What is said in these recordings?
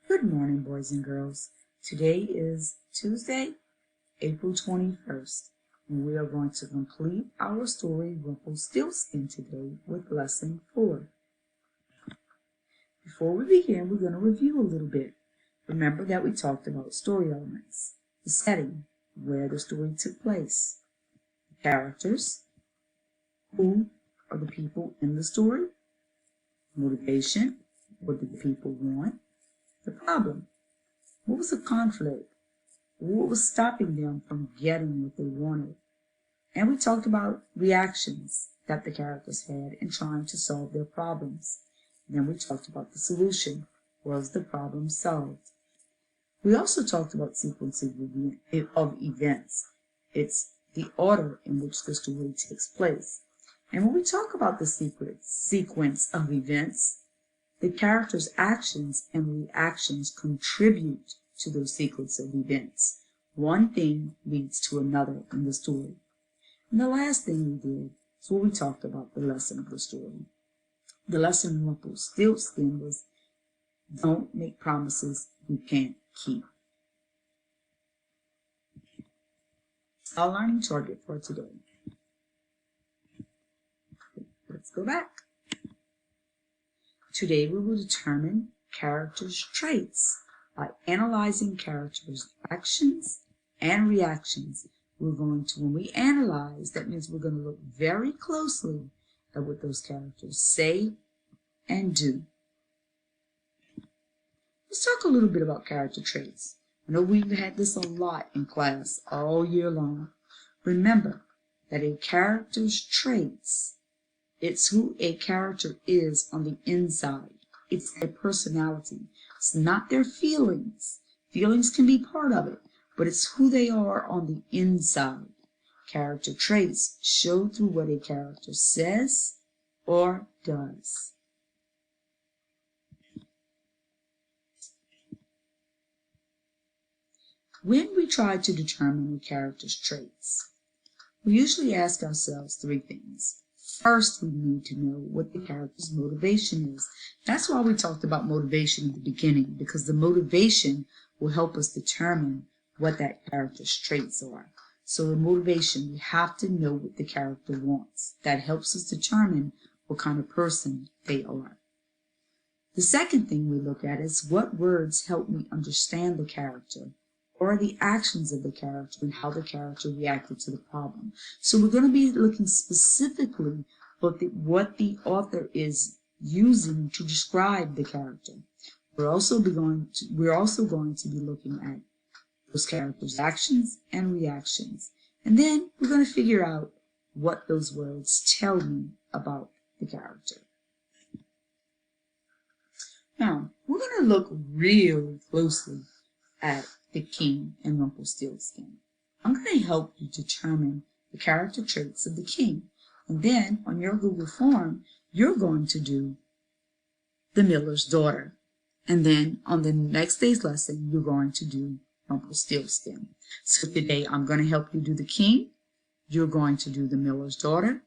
Good morning, boys and girls. Today is Tuesday, April 21st, and we are going to complete our story Rumpelstiltskin today with lesson 4. Before we begin, we're going to review a little bit. Remember that we talked about story elements, the setting, where the story took place, the characters, who are the people in the story, motivation, what did the people want, the problem, what was the conflict, what was stopping them from getting what they wanted. And we talked about reactions that the characters had in trying to solve their problems. Then we talked about the solution. Was the problem solved? We also talked about sequencing of events. It's the order in which the story takes place. And when we talk about the sequence of events, the characters' actions and reactions contribute to those sequence of events. One thing leads to another in the story. And the last thing we did is what we talked about, the lesson of the story. The lesson in Rumpelstiltskin was, don't make promises you can't keep. Our learning target for today. Let's go back. Today we will determine characters' traits by analyzing characters' actions and reactions. When we analyze, that means we're going to look very closely at what those characters say and do. Let's talk a little bit about character traits. I know we've had this a lot in class all year long. Remember that a character's traits, it's who a character is on the inside. It's their personality. It's not their feelings. Feelings can be part of it, but it's who they are on the inside. Character traits show through what a character says or does. When we try to determine a character's traits, we usually ask ourselves three things. First, we need to know what the character's motivation is. That's why we talked about motivation at the beginning, because the motivation will help us determine what that character's traits are. So in motivation, we have to know what the character wants. That helps us determine what kind of person they are. The second thing we look at is what words help me understand the character, or the actions of the character and how the character reacted to the problem. So we're going to be looking specifically at what the author is using to describe the character. We're also going to be looking at those characters' actions and reactions. And then we're going to figure out what those words tell me about the character. Now, we're going to look really closely at the king and Rumpelstiltskin. I'm going to help you determine the character traits of the king. And then on your Google form, you're going to do the miller's daughter. And then on the next day's lesson, you're going to do Rumpelstiltskin. So today I'm going to help you do the king. You're going to do the miller's daughter.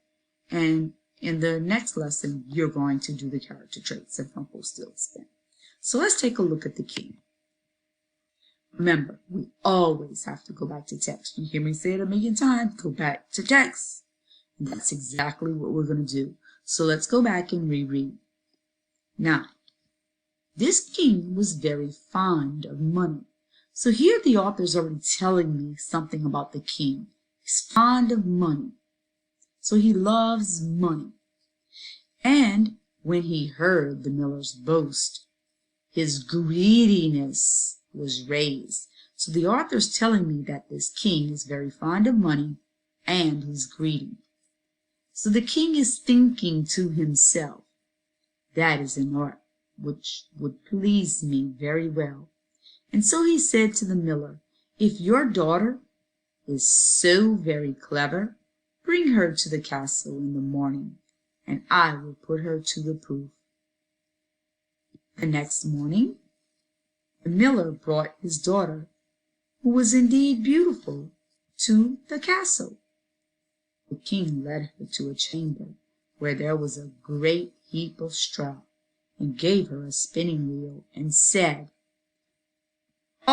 And in the next lesson, you're going to do the character traits of Rumpelstiltskin. So let's take a look at the king. Remember, we always have to go back to text. You hear me say it a million times, go back to text. And that's exactly what we're going to do. So let's go back and reread. Now, this king was very fond of money. So here the author's already telling me something about the king. He's fond of money. So he loves money. And when he heard the miller's boast, his greediness was raised. So the author's telling me that this king is very fond of money and he's greedy. So the king is thinking to himself, that is an art which would please me very well. And so he said to the miller, if your daughter is so very clever, bring her to the castle in the morning, and I will put her to the proof. The next morning, the miller brought his daughter, who was indeed beautiful, to the castle. The king led her to a chamber where there was a great heap of straw, and gave her a spinning wheel, and said,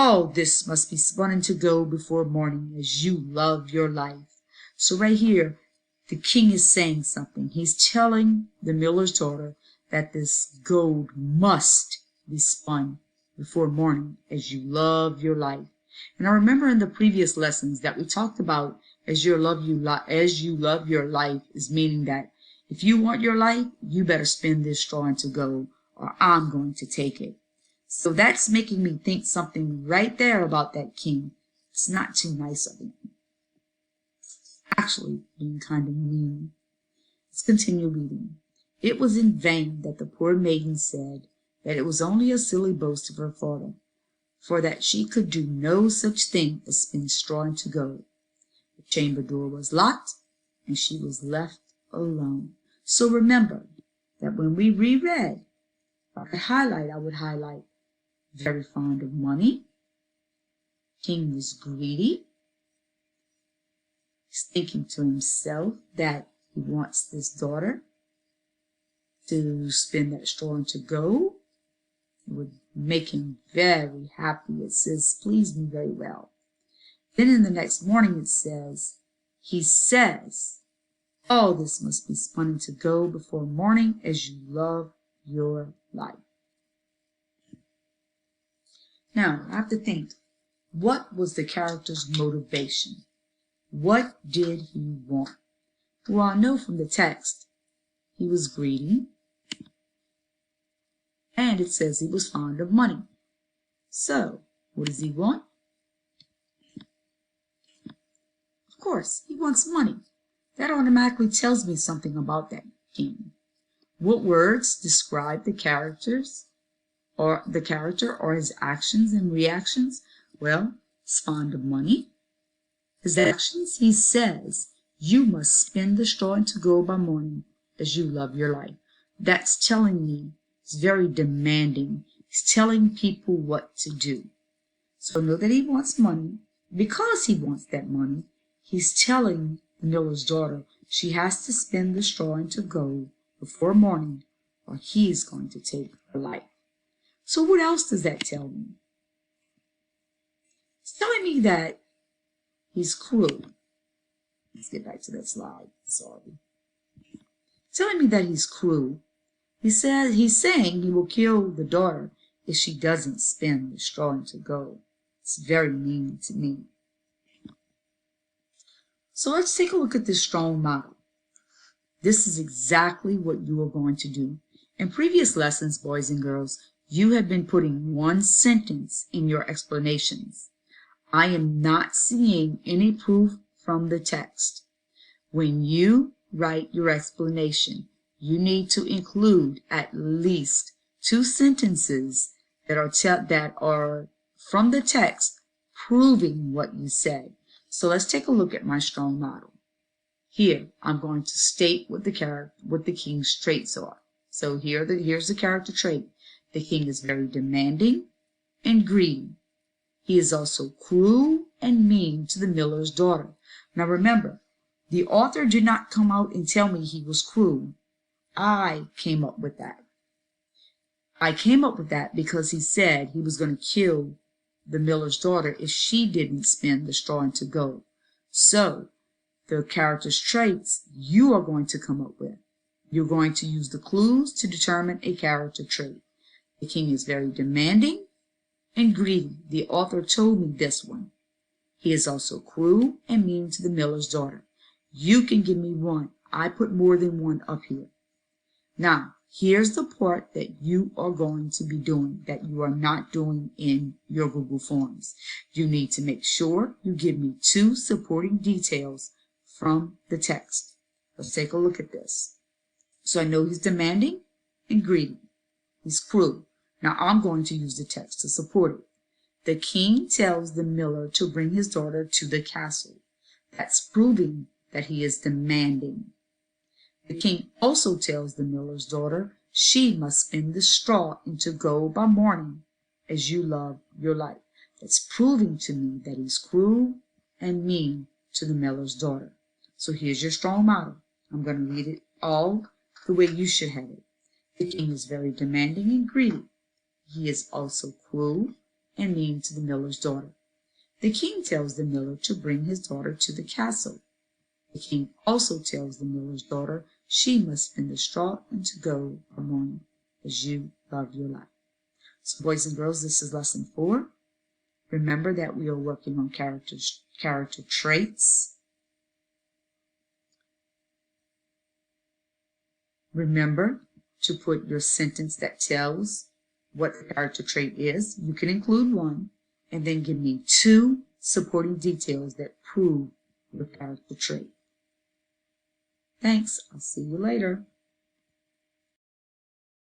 All this must be spun into gold before morning, as you love your life. So right here, the king is saying something. He's telling the miller's daughter that this gold must be spun before morning, as you love your life. And I remember in the previous lessons that we talked about as you love your life is meaning that if you want your life, you better spin this straw into gold, or I'm going to take it. So that's making me think something right there about that king. It's not too nice of him. Actually, being kind of mean. Let's continue reading. It was in vain that the poor maiden said that it was only a silly boast of her father, for that she could do no such thing as spin straw into gold. The chamber door was locked, and she was left alone. So remember that when we reread, I would highlight very fond of money. King was greedy. He's thinking to himself that he wants this daughter to spin that straw into gold. It would make him very happy. It says, please me very well. Then in the next morning it says, he says, all this must be spun into gold before morning, as you love your life. Now, I have to think, what was the character's motivation? What did he want? Well, I know from the text, he was greedy, and it says he was fond of money. So, what does he want? Of course, he wants money. That automatically tells me something about that king. What words describe the character or his actions and reactions? Well, he's fond of money. His actions, he says, you must spin the straw into gold by morning, as you love your life. That's telling me he's very demanding. He's telling people what to do. So know that he wants money. Because he wants that money, he's telling the miller's daughter she has to spin the straw into gold before morning, or he's going to take her life. So what else does that tell me? It's telling me that he's cruel. Let's get back to that slide. Sorry. It's telling me that he's cruel. He's saying he will kill the daughter if she doesn't spin the straw into gold. It's very mean to me. So let's take a look at this strong model. This is exactly what you are going to do. In previous lessons, boys and girls, you have been putting one sentence in your explanations. I am not seeing any proof from the text. When you write your explanation, you need to include at least 2 sentences that are from the text proving what you said. So let's take a look at my strong model. Here, I'm going to state what the king's traits are. So here's the character trait. The king is very demanding and greedy. He is also cruel and mean to the miller's daughter. Now remember, the author did not come out and tell me he was cruel. I came up with that. I came up with that because he said he was going to kill the miller's daughter if she didn't spin the straw into gold. So, the character's traits you are going to come up with. You're going to use the clues to determine a character trait. The king is very demanding and greedy. The author told me this one. He is also cruel and mean to the miller's daughter. You can give me one. I put more than one up here. Now, here's the part that you are going to be doing that you are not doing in your Google Forms. You need to make sure you give me 2 supporting details from the text. Let's take a look at this. So I know he's demanding and greedy. He's cruel. Now I'm going to use the text to support it. The king tells the miller to bring his daughter to the castle. That's proving that he is demanding. The king also tells the miller's daughter she must spin the straw into gold by morning, as you love your life. That's proving to me that he's cruel and mean to the miller's daughter. So here's your strong model. I'm going to read it all the way you should have it. The king is very demanding and greedy. He is also cruel and mean to the miller's daughter. The king tells the miller to bring his daughter to the castle. The king also tells the miller's daughter she must spin the straw into gold for mourning, as you love your life. So boys and girls, this is lesson 4. Remember that we are working on character traits. Remember to put your sentence that tells what the character trait is. You can include one, and then give me 2 supporting details that prove your character trait. Thanks. I'll see you later.